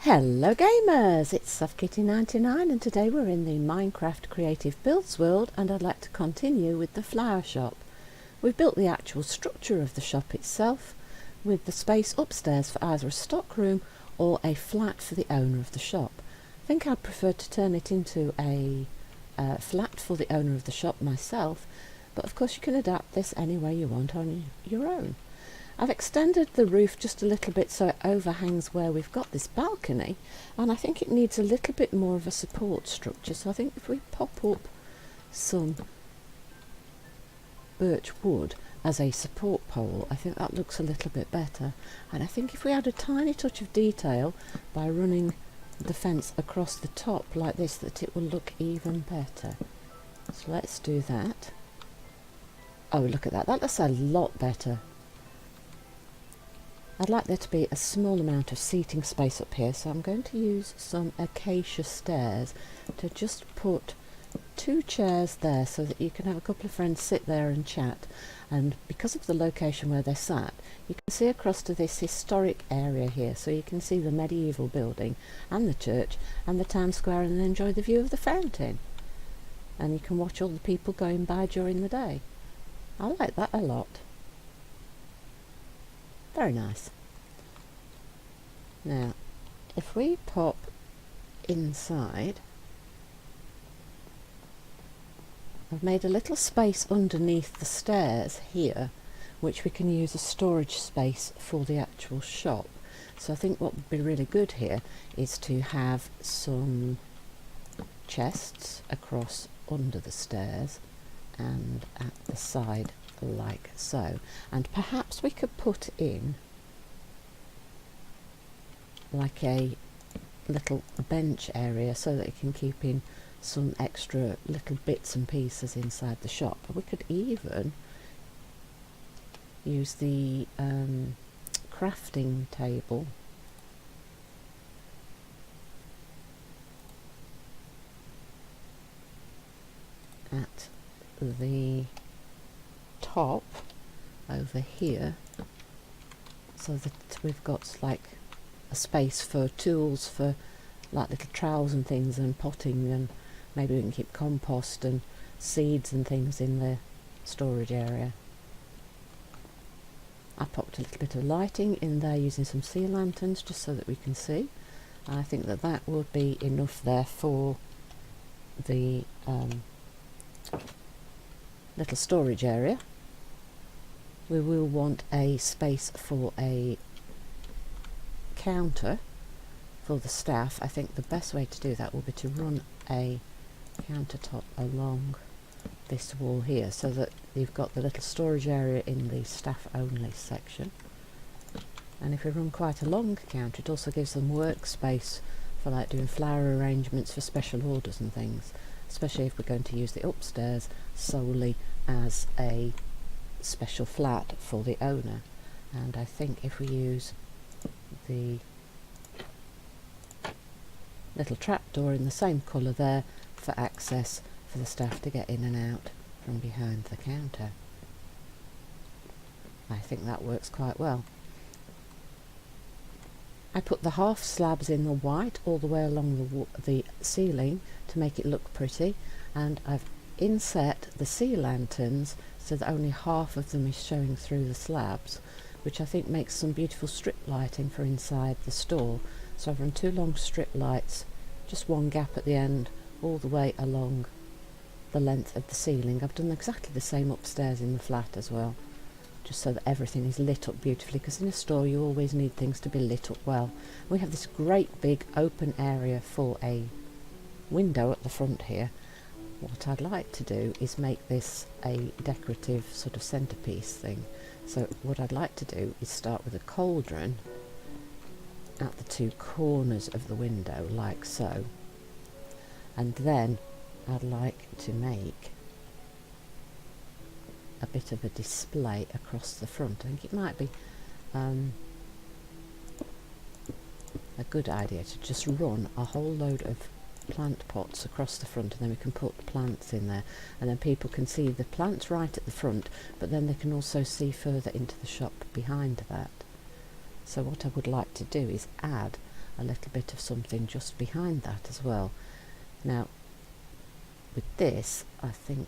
Hello gamers, it's SuffKitty99 and today we're in the Minecraft Creative Builds world and I'd like to continue with the flower shop. We've built the actual structure of the shop itself with the space upstairs for either a stock room or a flat for the owner of the shop. I think I'd prefer to turn it into a flat for the owner of the shop myself, but of course you can adapt this any way you want on your own. I've extended the roof just a little bit so it overhangs where we've got this balcony, and I think it needs a little bit more of a support structure, so I think if we pop up some birch wood as a support pole, I think that looks a little bit better. And I think if we add a tiny touch of detail by running the fence across the top like this, that it will look even better. So let's do that. Oh, look at that, that looks a lot better. I'd like there to be a small amount of seating space up here, so I'm going to use some acacia stairs to just put 2 chairs there so that you can have a couple of friends sit there and chat. And because of the location where they're sat, you can see across to this historic area here, so you can see the medieval building and the church and the town square and then enjoy the view of the fountain. And you can watch all the people going by during the day. I like that a lot. Very nice. Now, if we pop inside, I've made a little space underneath the stairs here, which we can use as storage space for the actual shop. So I think what would be really good here is to have some chests across under the stairs and at the side like so, and perhaps we could put in like a little bench area so that you can keep in some extra little bits and pieces inside the shop. We could even use the crafting table at the top over here, so that we've got like a space for tools for like little trowels and things and potting, and maybe we can keep compost and seeds and things in the storage area. I popped a little bit of lighting in there using some sea lanterns just so that we can see. I think that that would be enough there for the little storage area. We will want a space for a counter for the staff. I think the best way to do that will be to run a countertop along this wall here so that you've got the little storage area in the staff only section. And if we run quite a long counter, it also gives them workspace for like doing flower arrangements for special orders and things, especially if we're going to use the upstairs solely as a special flat for the owner. And I think if we use the little trapdoor in the same colour there for access for the staff to get in and out from behind the counter, I think that works quite well. I put the half slabs in the white all the way along the ceiling to make it look pretty, and I've inset the sea lanterns so that only half of them is showing through the slabs, which I think makes some beautiful strip lighting for inside the store. So I've run 2 long strip lights, just one gap at the end, all the way along the length of the ceiling. I've done exactly the same upstairs in the flat as well, just so that everything is lit up beautifully, because in a store you always need things to be lit up well. We have this great big open area for a window at the front here. What I'd like to do is make this a decorative sort of centerpiece thing. So what I'd like to do is start with a cauldron at the 2 corners of the window like so, and then I'd like to make a bit of a display across the front. I think it might be a good idea to just run a whole load of plant pots across the front, and then we can put plants in there, and then people can see the plants right at the front, but then they can also see further into the shop behind that. So what I would like to do is add a little bit of something just behind that as well. Now with this, I think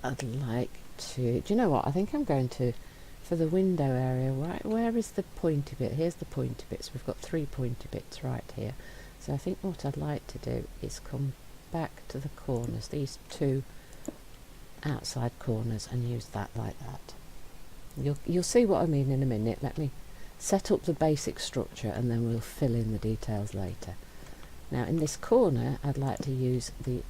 I'd like to, do you know what, I think I'm going to, for the window area, right, where is the pointy bit? Here's the pointy bits. We've got 3 pointy bits right here. So I think what I'd like to do is come back to the corners, these 2 outside corners, and use that like that. You'll see what I mean in a minute. Let me set up the basic structure and then we'll fill in the details later. Now in this corner I'd like to use the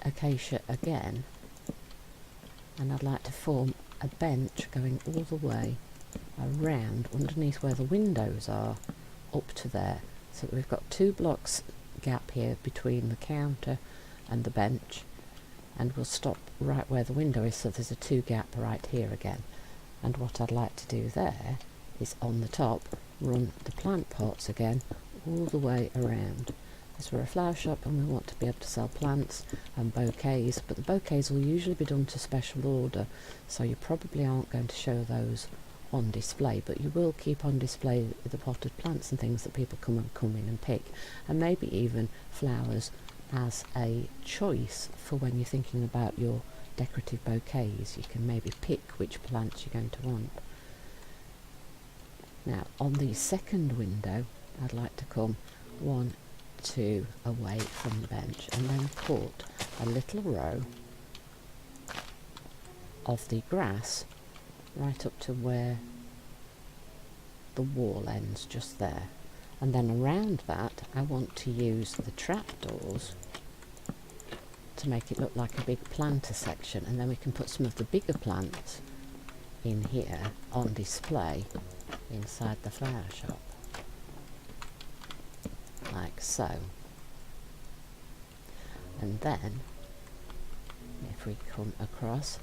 acacia again, and I'd like to form a bench going all the way around underneath where the windows are up to there, so that we've got 2 blocks gap here between the counter and the bench, and we'll stop right where the window is, so there's a 2 gap right here again. And what I'd like to do there is on the top run the plant pots again all the way around. Because we're a flower shop and we want to be able to sell plants and bouquets, but the bouquets will usually be done to special order, so you probably aren't going to show those on display, but you will keep on display the potted plants and things that people come in and pick, and maybe even flowers as a choice for when you're thinking about your decorative bouquets. You can maybe pick which plants you're going to want. Now on the second window I'd like to come 1, 2 away from the bench, and then put a little row of the grass right up to where the wall ends, just there. And then around that I want to use the trapdoors to make it look like a big planter section, and then we can put some of the bigger plants in here on display inside the flower shop, like so. And then if we come across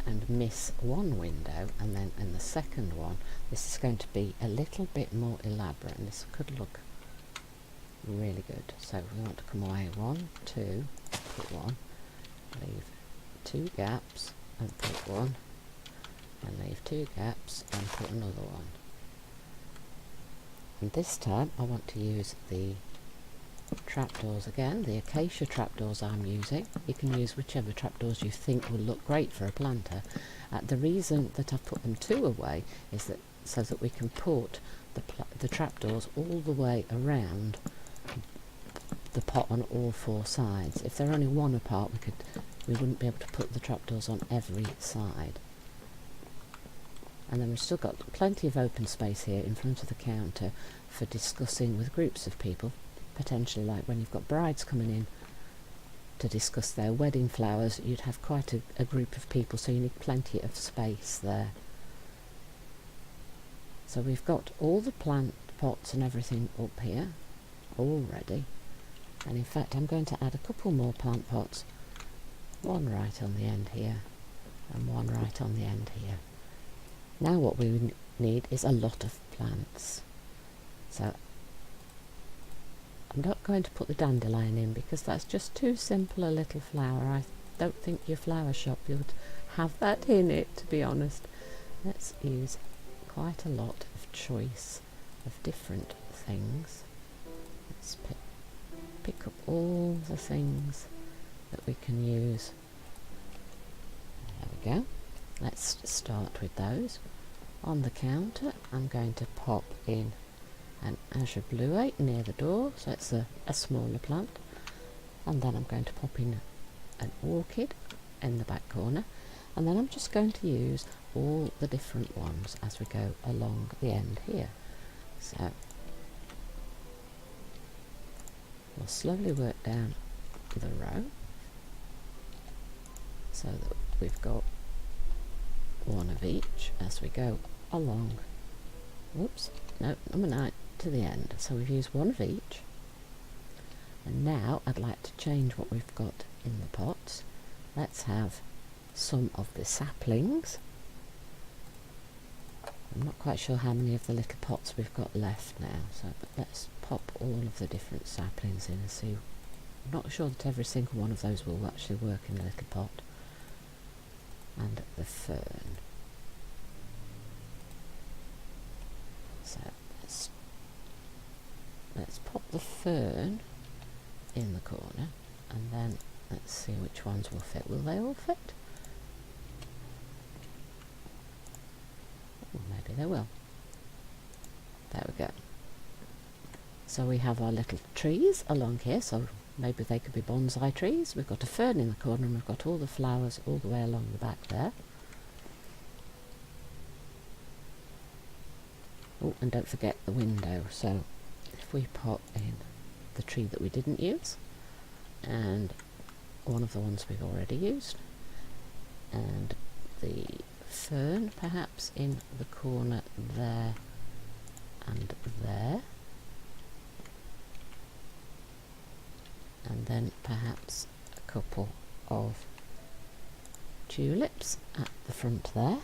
and miss one window, and then in the second one, this is going to be a little bit more elaborate, and this could look really good. So we want to come away 1, 2, put 1, leave 2 gaps and put 1, and leave 2 gaps and put another one. And this time I want to use the trapdoors again, the acacia trapdoors I'm using. You can use whichever trapdoors you think will look great for a planter. The reason that I've put them 2 away is that so that we can put the trapdoors all the way around the pot on all 4 sides. If they're only 1 apart, we wouldn't be able to put the trapdoors on every side. And then we've still got plenty of open space here in front of the counter for discussing with groups of people, potentially like when you've got brides coming in to discuss their wedding flowers. You'd have quite a group of people, so you need plenty of space there. So we've got all the plant pots and everything up here all ready, and in fact I'm going to add a couple more plant pots, 1 right on the end here and 1 right on the end here. Now what we need is a lot of plants, so I'm not going to put the dandelion in because that's just too simple a little flower. I don't think your flower shop would have that in it, to be honest. Let's use quite a lot of choice of different things. Let's pick up all the things that we can use. There we go. Let's start with those. On the counter I'm going to pop in an azure bluet near the door, so it's a smaller plant, and then I'm going to pop in an orchid in the back corner, and then I'm just going to use all the different ones as we go along the end here. So we'll slowly work down the row so that we've got 1 of each as we go along. Whoops, no, number 9 to the end. So we've used 1 of each, and now I'd like to change what we've got in the pots. Let's have some of the saplings. I'm not quite sure how many of the little pots we've got left now, so but let's pop all of the different saplings in and see. I'm not sure that every single one of those will actually work in a little pot. And the fern. the fern in the corner, and then let's see which ones will fit. Will they all fit? Well, maybe they will. There we go. So we have our little trees along here, so maybe they could be bonsai trees. We've got a fern in the corner, and we've got all the flowers all the way along the back there. Oh, and don't forget the window. So if we pop in the tree that we didn't use, and one of the ones we've already used, and the fern perhaps in the corner there and there, and then perhaps a couple of tulips at the front there,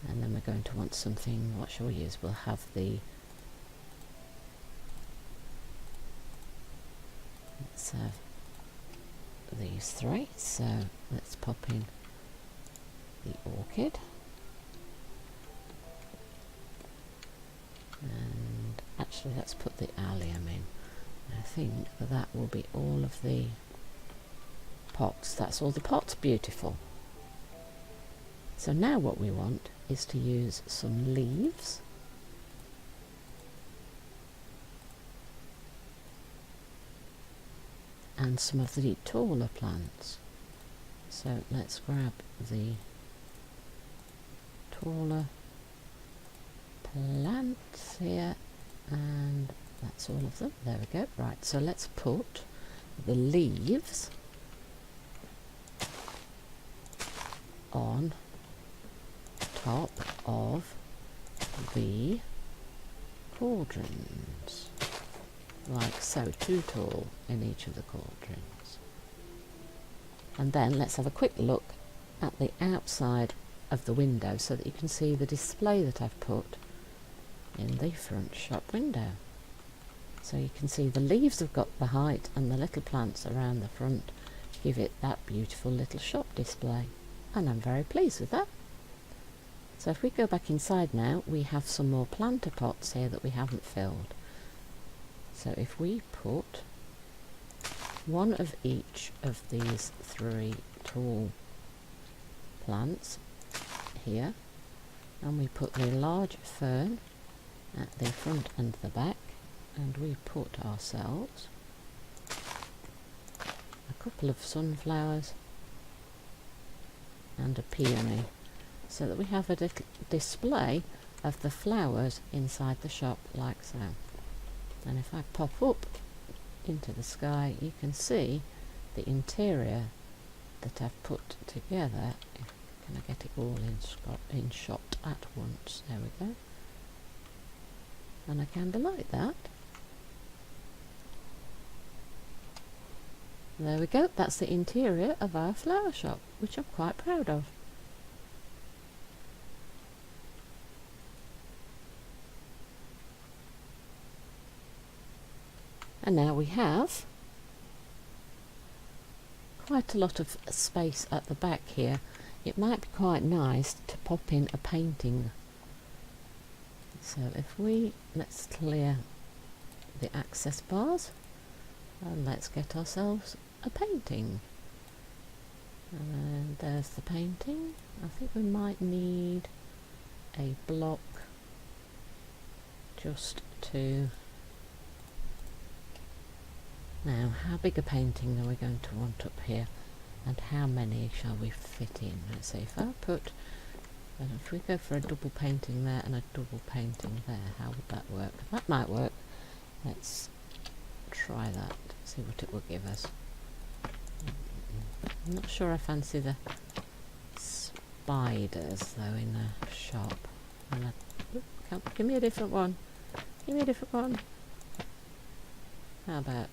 and then we're going to want something, what shall we use? We'll have the, let's have these three, so let's pop in the orchid, and actually let's put the allium in. I think that will be all of the pots. That's all the pots. Beautiful. So now what we want is to use some leaves, and some of the taller plants. So let's grab the taller plants here, and that's all of them. There we go. Right, so let's put the leaves on top of the cauldrons, like so, 2 tall in each of the cauldrons. And then let's have a quick look at the outside of the window so that you can see the display that I've put in the front shop window. So you can see the leaves have got the height, and the little plants around the front give it that beautiful little shop display, and I'm very pleased with that. So if we go back inside now, we have some more planter pots here that we haven't filled. So if we put one of each of these 3 tall plants here, and we put the large fern at the front and the back, and we put ourselves a couple of sunflowers and a peony, so that we have a little display of the flowers inside the shop like so. And if I pop up into the sky, you can see the interior that I've put together. Can I get it all in shot at once? There we go. And I kind of like that. There we go. That's the interior of our flower shop, which I'm quite proud of. And now we have quite a lot of space at the back here. It might be quite nice to pop in a painting. So if let's clear the access bars, and let's get ourselves a painting. And there's the painting. I think we might need a block just to... Now, how big a painting are we going to want up here, and how many shall we fit in? Let's see, if I put, if we go for a double painting there and a double painting there, how would that work? That might work. Let's try that, see what it will give us. I'm not sure I fancy the spiders though in the shop. Give me a different one. Give me a different one. How about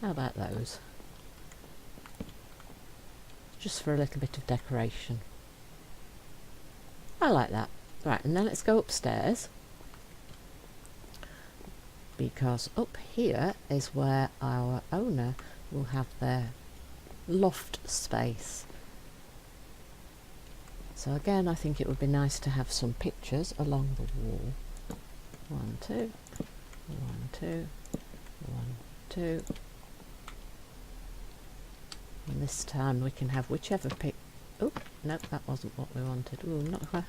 how about those? Just for a little bit of decoration. I like that. Right, and then let's go upstairs, because up here is where our owner will have their loft space. So again, I think it would be nice to have some pictures along the wall 1, 2, 1, 2, 1, 2. And this time we can have whichever pic. Oh, no, that wasn't what we wanted. Oh, not quite.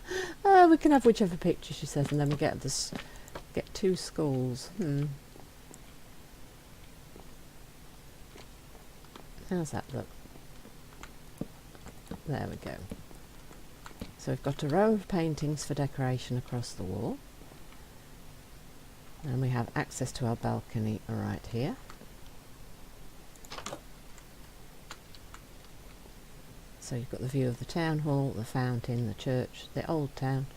We can have whichever picture, she says, and then we get this. Get 2 skulls. How's that look? There we go. So we've got a row of paintings for decoration across the wall. And we have access to our balcony right here. So you've got the view of the town hall, the fountain, the church, the old town.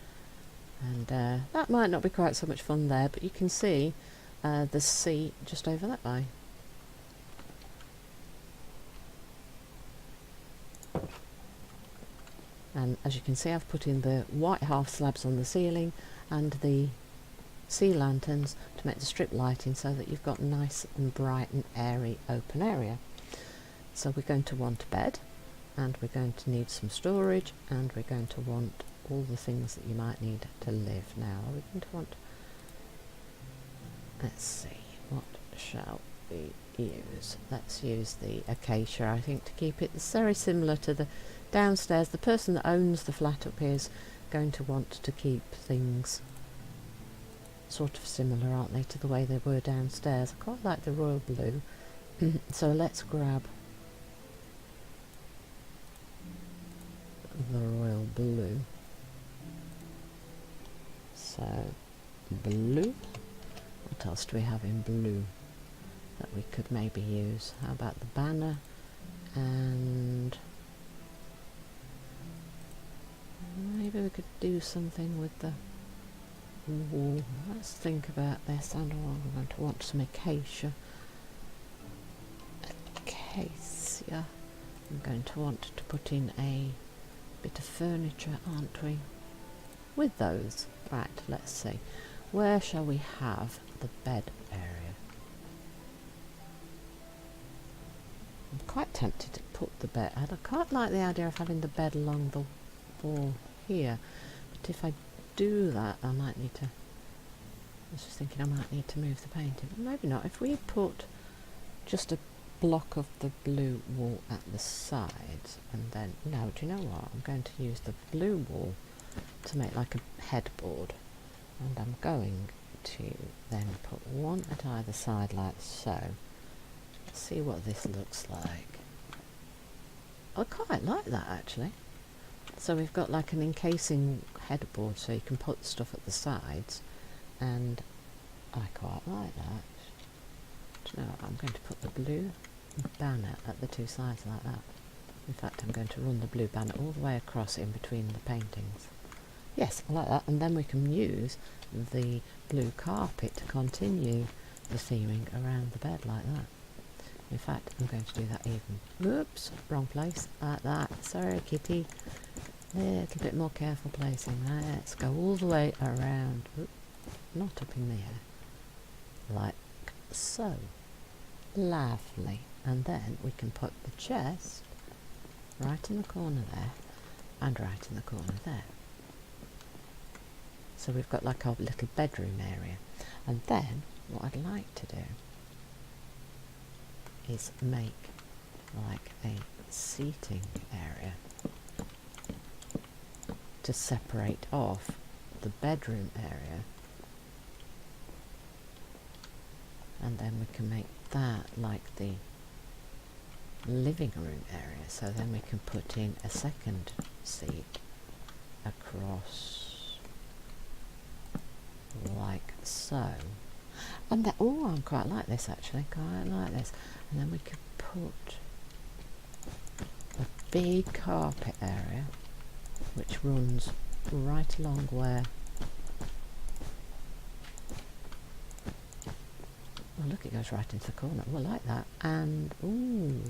And that might not be quite so much fun there, but you can see the sea just over that way. And as you can see, I've put in the white half slabs on the ceiling and the sea lanterns to make the strip lighting so that you've got nice and bright and airy open area. So we're going to want a bed, and we're going to need some storage, and we're going to want all the things that you might need to live. Now are we going to want, let's see, what shall we use? Let's use the acacia, I think, to keep it very similar to the downstairs. The person that owns the flat up here is going to want to keep things sort of similar, aren't they, to the way they were downstairs. I quite like the royal blue. So let's grab the royal blue. So blue, what else do we have in blue that we could maybe use? How about the banner? And maybe we could do something with the wall. Let's think about this. And we're going to want some acacia. Acacia. I'm going to want to put in a bit of furniture, aren't we? With those. Right, let's see. Where shall we have the bed area? I'm quite tempted to put the bed. I quite like the idea of having the bed along the wall here. But if I do that, I might need to... I was just thinking I might need to move the painting. Maybe not. If we put just a block of the blue wall at the sides, and then... No, do you know what? I'm going to use the blue wall to make like a headboard, and I'm going to then put one at either side like so. Let's see what this looks like. I quite like that actually. So we've got like an encasing headboard, so you can put stuff at the sides, and I quite like that. Do you know what? I'm going to put the blue banner at the 2 sides like that. In fact, I'm going to run the blue banner all the way across in between the paintings. Yes, I like that. And then we can use the blue carpet to continue the theming around the bed like that. In fact, I'm going to do that even. Whoops, wrong place. Like that. Sorry, kitty. A little bit more careful placing. Let's go all the way around. Oop, not up in the air. Like so. Lovely. And then we can put the chest right in the corner there, and right in the corner there. So we've got like our little bedroom area. And then what I'd like to do is make like a seating area to separate off the bedroom area, and then we can make that like the living room area. So then we can put in a second seat across like so. And that, oh, I quite like this actually, quite like this. And then we could put a big carpet area which runs right along where, oh look, it goes right into the corner. Oh, I like that. And ooh,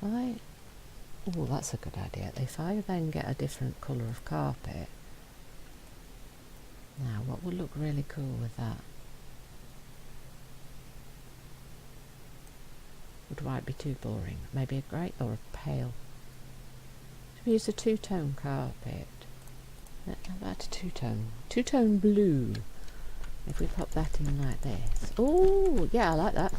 oh, that's a good idea. If I then get a different colour of carpet, now what would look really cool with that? Would white be too boring? Maybe a grey or a pale. Should we use a two-tone carpet? How about a two-tone blue? If we pop that in like this. Oh, yeah, I like that.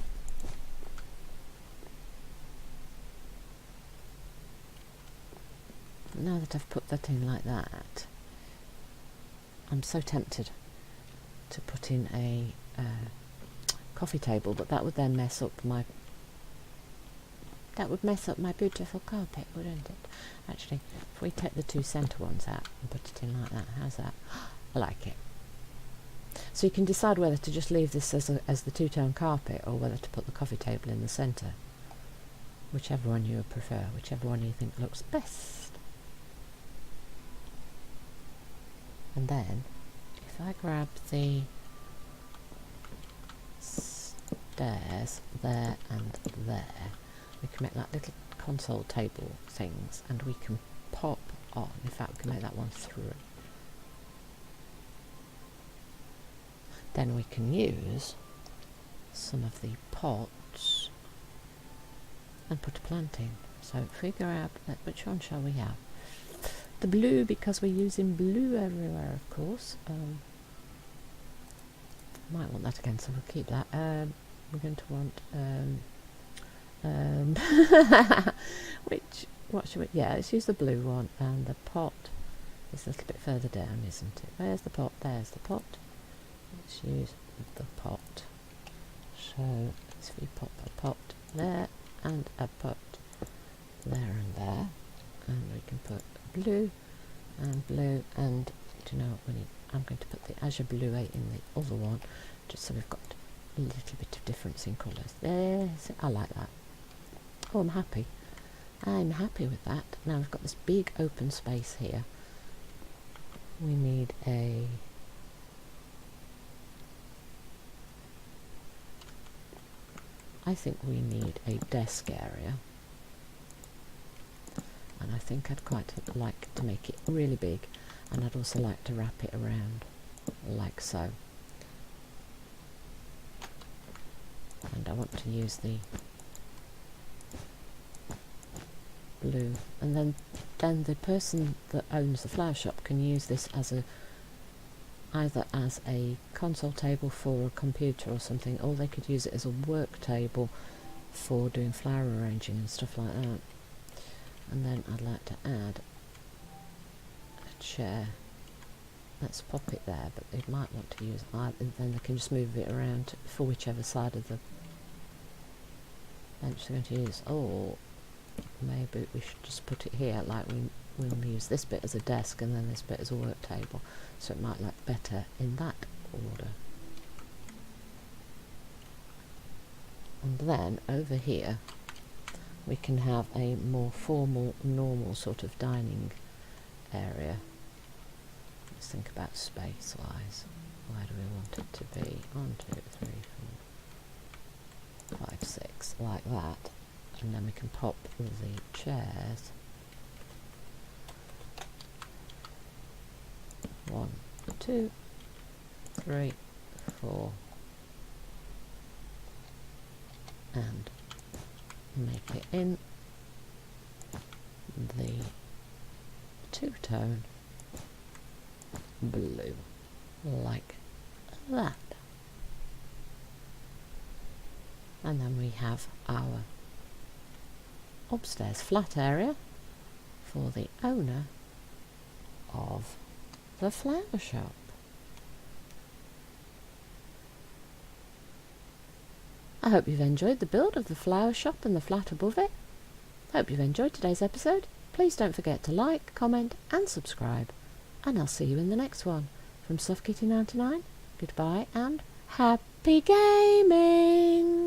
Now that I've put that in like that, I'm so tempted to put in a coffee table, but that would then mess up my beautiful carpet, wouldn't it? Actually, if we take the two centre ones out and put it in like that, how's that? I like it. So you can decide whether to just leave this as the two-tone carpet or whether to put the coffee table in the centre. Whichever one you prefer, whichever one you think looks best. And then, if I grab the stairs there and there, we can make like little console table things, and we can pop on. In fact, we can make that one through. Then we can use some of the pots and put a plant in. So figure out which one shall we have. The blue, because we're using blue everywhere, of course. Might want that again, so we'll keep that. We're going to want what should we? Yeah, let's use the blue one, and the pot is a little bit further down, isn't it? Where's the pot? There's the pot. Let's use the pot. So let's pop a pot there and a pot there and there, and we can put blue, and do you know what we need? I'm going to put the azure blue in the other one, just so we've got a little bit of difference in colours. There, I like that. Oh, I'm happy. I'm happy with that. Now we've got this big open space here. We need I think we need a desk area. And I think I'd quite like to make it really big, and I'd also like to wrap it around like so. And I want to use the blue, and then the person that owns the flower shop can use this as either as a console table for a computer or something, or they could use it as a work table for doing flower arranging and stuff like that. And then I'd like to add a chair. Let's pop it there, but they might want to use it, and then they can just move it around for whichever side of the bench they're going to use. Or maybe we should just put it here, like we'll use this bit as a desk and then this bit as a work table, so it might look better in that order. And then over here we can have a more formal, normal sort of dining area. Let's think about space wise. Where do we want it to be? 1, 2, 3, 4, 5, 6, like that. And then we can pop the chairs. 1, 2, 3, 4, and make it in the two-tone blue, like that. And then we have our upstairs flat area for the owner of the flower shop. I hope you've enjoyed the build of the flower shop and the flat above it. Hope you've enjoyed today's episode. Please don't forget to like, comment and subscribe, and I'll see you in the next one. From Soft Kitty 99, goodbye and happy gaming!